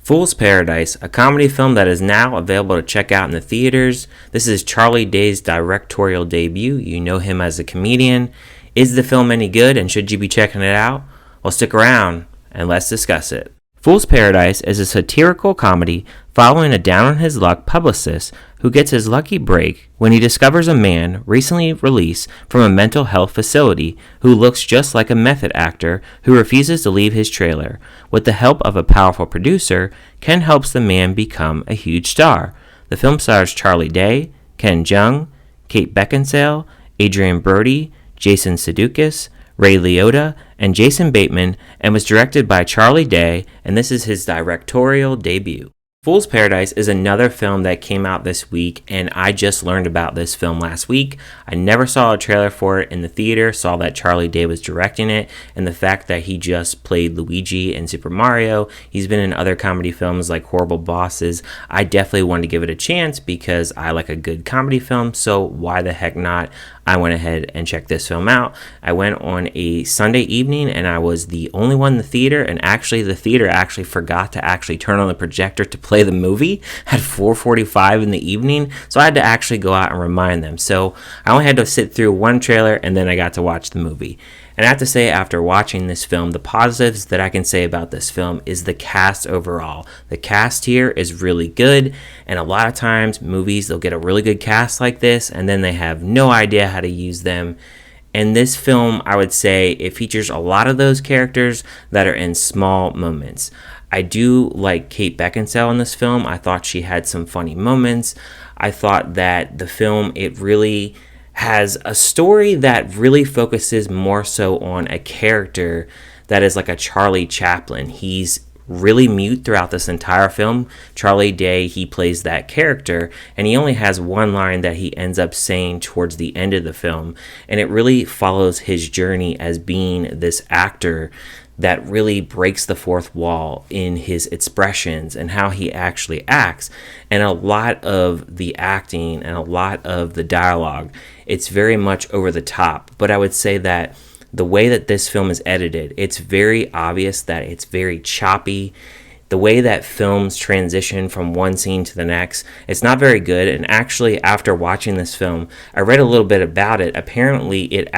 Fool's Paradise, a comedy film that is now available to check out in the theaters. This is Charlie Day's directorial debut. You know him as a comedian. Is the film any good, and should you be checking it out? Well, stick around and let's discuss it. Fool's Paradise is a satirical comedy following a down-on-his-luck publicist who gets his lucky break when he discovers a man recently released from a mental health facility who looks just like a method actor who refuses to leave his trailer. With the help of a powerful producer, Ken helps the man become a huge star. The film stars Charlie Day, Ken Jeong, Kate Beckinsale, Adrien Brody, Jason Sudeikis, Ray Liotta, and Jason Bateman, and was directed by Charlie Day, and this is his directorial debut. Fool's Paradise is another film that came out this week, and I just learned about this film last week. I never saw a trailer for it in the theater, saw that Charlie Day was directing it, and the fact that he just played Luigi in Super Mario. He's been in other comedy films like Horrible Bosses. I definitely wanted to give it a chance because I like a good comedy film, so why the heck not? I went ahead and checked this film out. I went on a Sunday evening and I was the only one in the theater, and actually the theater forgot to turn on the projector to play the movie at 4:45 in the evening, so I had to actually go out and remind them. So I only had to sit through one trailer and then I got to watch the movie. And I have to say, after watching this film, the positives that I can say about this film is the cast overall. The cast here is really good, and a lot of times movies, they'll get a really good cast like this, and then they have no idea how to use them. And this film, I would say, it features a lot of those characters that are in small moments. I do like Kate Beckinsale in this film. I thought she had some funny moments. I thought that the film, it really has a story that really focuses more so on a character that is like a Charlie Chaplin. He's really mute throughout this entire film. Charlie Day, he plays that character, and he only has one line that he ends up saying towards the end of the film, and it really follows his journey as being this actor that really breaks the fourth wall in his expressions and how he actually acts. And a lot of the acting and a lot of the dialogue, it's very much over the top. But I would say that the way that this film is edited, it's very obvious that it's very choppy. The way that films transition from one scene to the next, it's not very good. And actually, after watching this film, I read a little bit about it. Apparently, it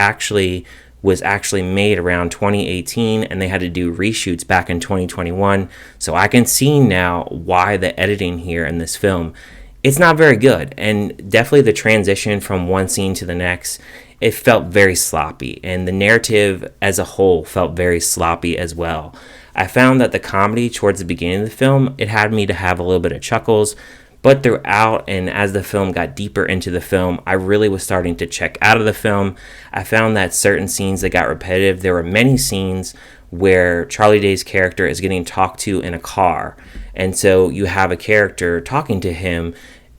was made around 2018, and they had to do reshoots back in 2021. So I can see now why the editing here in this film, it's not very good. And definitely the transition from one scene to the next, it felt very sloppy. And the narrative as a whole felt very sloppy as well. I found that the comedy towards the beginning of the film, it had me to have a little bit of chuckles. But throughout, and as the film got deeper into the film, I really was starting to check out of the film. I found that certain scenes that got repetitive. There were many scenes where Charlie Day's character is getting talked to in a car. And so you have a character talking to him,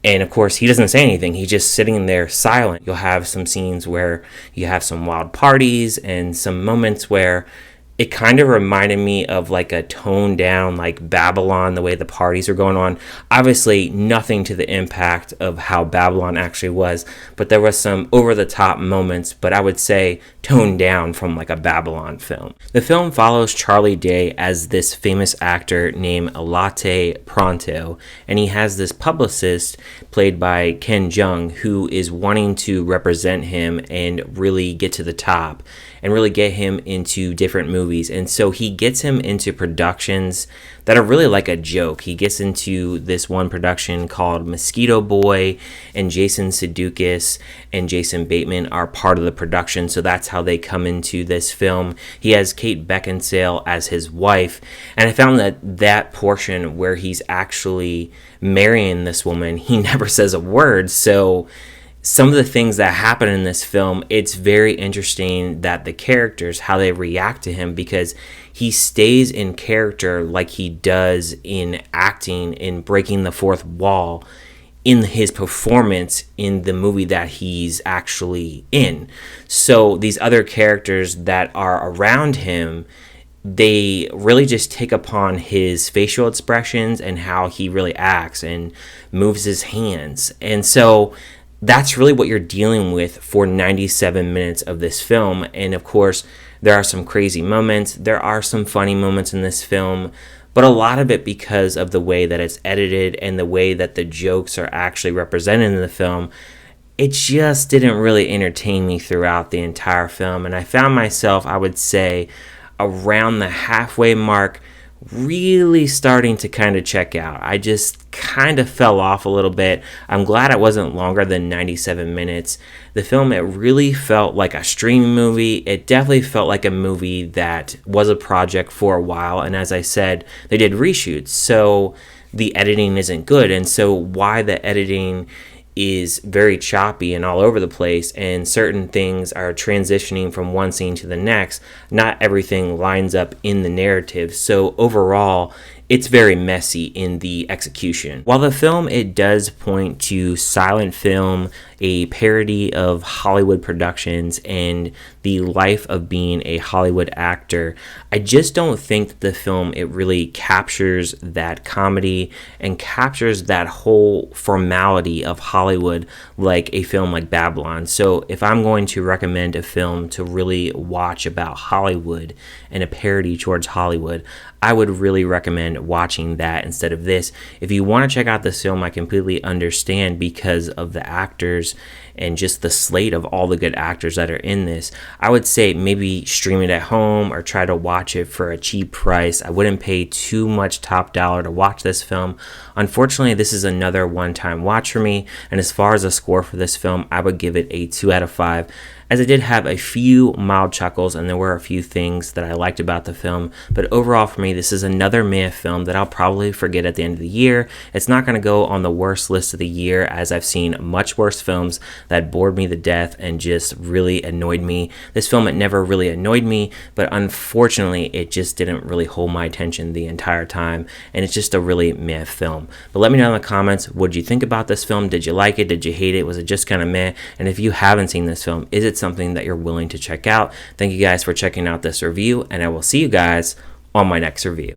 and of course he doesn't say anything. He's just sitting there silent. You'll have some scenes where you have some wild parties and some moments where it kind of reminded me of like a toned down like Babylon, the way the parties are going on. Obviously nothing to the impact of how Babylon actually was, but there was some over the top moments, but I would say toned down from like a Babylon film. The film follows Charlie Day as this famous actor named Latte Pronto, and he has this publicist played by Ken Jeong who is wanting to represent him and really get to the top and really get him into different movies. And so he gets him into productions that are really like a joke. He gets into this one production called Mosquito Boy, and Jason Sudeikis and Jason Bateman are part of the production, so that's how they come into this film. He has Kate Beckinsale as his wife, and I found that portion where he's actually marrying this woman, he never says a word. So some of the things that happen in this film, it's very interesting that the characters, how they react to him, because he stays in character like he does in acting, in breaking the fourth wall in his performance in the movie that he's actually in. So these other characters that are around him, they really just take upon his facial expressions and how he really acts and moves his hands. And so that's really what you're dealing with for 97 minutes of this film. And of course, there are some crazy moments. There are some funny moments in this film. but a lot of it because of the way that it's edited and the way that the jokes are actually represented in the film. It just didn't really entertain me throughout the entire film, and I found myself, I would say, around the halfway mark, really starting to kind of check out. I just kind of fell off a little bit. I'm glad it wasn't longer than 97 minutes. The film, it really felt like a streaming movie. It definitely felt like a movie that was a project for a while, and as I said, they did reshoots, so the editing isn't good, and so why the editing is very choppy and all over the place, and certain things are transitioning from one scene to the next. Not everything lines up in the narrative, so overall it's very messy in the execution. While the film, it does point to silent film, a parody of Hollywood productions and the life of being a Hollywood actor, I just don't think that the film, it really captures that comedy and captures that whole formality of Hollywood like a film like Babylon. So if I'm going to recommend a film to really watch about Hollywood and a parody towards Hollywood, I would really recommend watching that instead of this. If you want to check out this film, I completely understand because of the actors and just the slate of all the good actors that are in this. I would say maybe stream it at home or try to watch it for a cheap price. I wouldn't pay too much top dollar to watch this film. Unfortunately, this is another one-time watch for me, and as far as a score for this film, I would give it a 2 out of 5. As I did have a few mild chuckles and there were a few things that I liked about the film, but overall for me, this is another meh film that I'll probably forget at the end of the year. It's not going to go on the worst list of the year, as I've seen much worse films that bored me to death and just really annoyed me. This film, it never really annoyed me, but unfortunately, it just didn't really hold my attention the entire time, and it's just a really meh film. But let me know in the comments, what did you think about this film? Did you like it? Did you hate it? Was it just kind of meh? And if you haven't seen this film, is it something that you're willing to check out? Thank you guys for checking out this review, and I will see you guys on my next review.